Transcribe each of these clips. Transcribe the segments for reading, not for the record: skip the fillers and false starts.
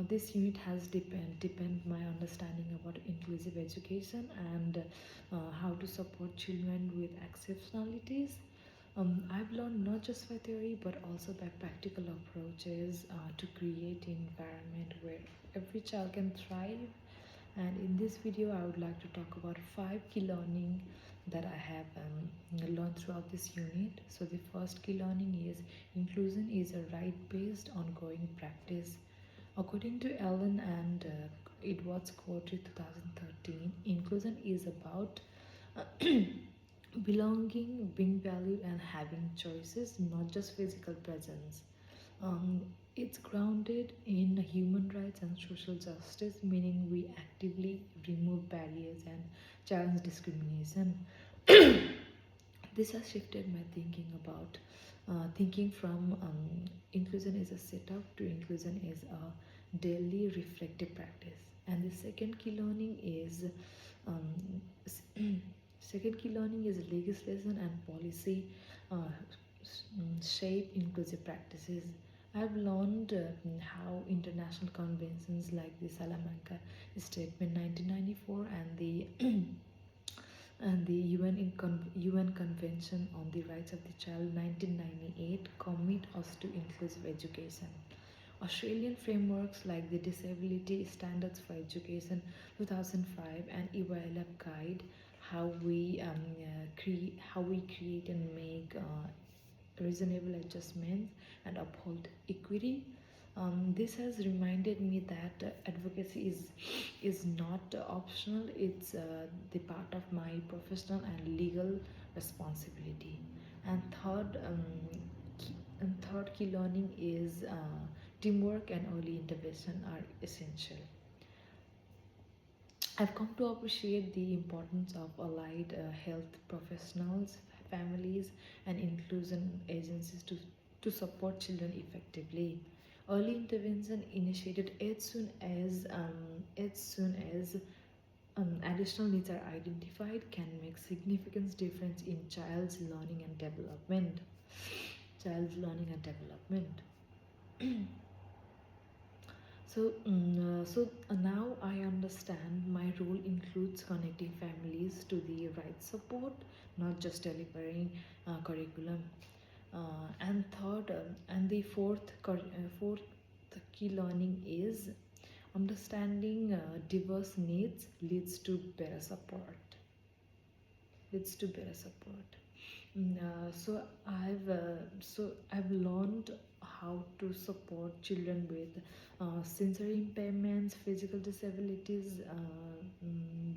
this unit has deepened my understanding about inclusive education and how to support children with exceptionalities. I've learned not just by theory but also by practical approaches to create an environment where every child can thrive. And in this video, I would like to talk about 5 key learning that I have learned throughout this unit. So the first key learning is inclusion is a right-based ongoing practice. According to Ellen and Edwards Courtry 2013, inclusion is about belonging, being valued, and having choices, not just physical presence. Um, it's grounded in human rights and social justice, meaning we actively remove barriers and challenge discrimination. This has shifted my thinking about thinking from inclusion is a setup to inclusion is a daily reflective practice. And the second key learning is um, second key learning is legislation and policy shape inclusive practices. I've learned how international conventions like the Salamanca Statement 1994 and the UN Convention on the Rights of the Child 1998 commit us to inclusive education. Australian frameworks like the Disability Standards for Education 2005 and EYLF guide how we create and make reasonable adjustments and uphold equity. This has reminded me that advocacy is not optional; it's the part of my professional and legal responsibility. And third key learning is teamwork and early intervention are essential. I've come to appreciate the importance of allied health professionals, families, and inclusion agencies to support children effectively. Early intervention initiated as soon as additional needs are identified can make significant difference in child's learning and development. Child's learning and development. Now I understand my role includes connecting families to the right support, not just delivering curriculum. And third, and the fourth key learning is understanding diverse needs leads to better support. So I've learned how to support children with sensory impairments, physical disabilities,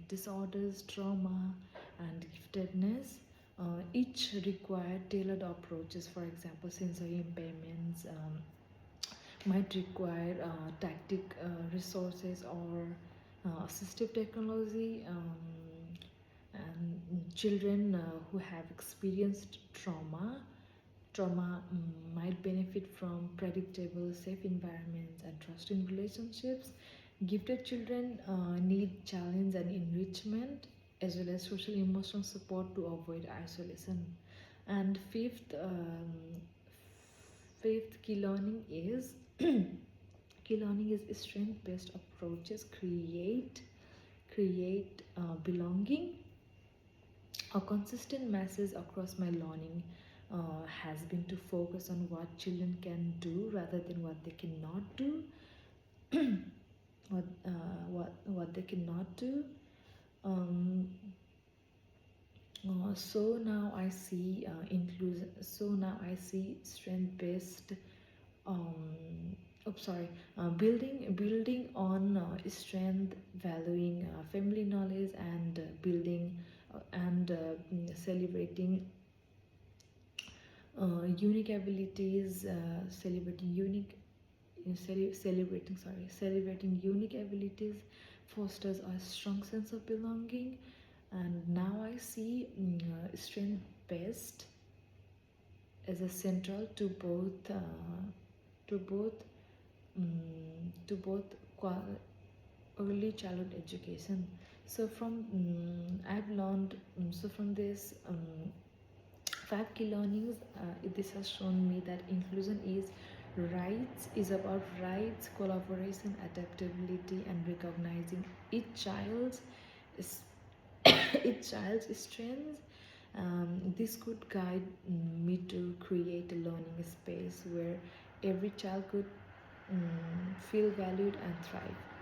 disorders, trauma, and giftedness. Each require tailored approaches. For example, sensory impairments might require tactic resources or assistive technology. And children who have experienced trauma might benefit from predictable, safe environments and trusting relationships. Gifted children need challenge and enrichment as well as social emotional support to avoid isolation. And fifth key learning is key learning is strength based approaches create belonging. A consistent message across my learning has been to focus on what children can do rather than what they cannot do. What they cannot do. Um, so now I see inclusion. So now I see strength based. Sorry, building on strength, valuing family knowledge, and building and celebrating unique abilities, celebrating unique abilities fosters a strong sense of belonging. And now I see strength based as a central to both to both early childhood education. So from I've learned so from this 5 key learnings, this has shown me that inclusion is Rights is about rights, collaboration, adaptability, and recognizing each child's is each child's strengths. This could guide me to create a learning space where every child could feel valued and thrive.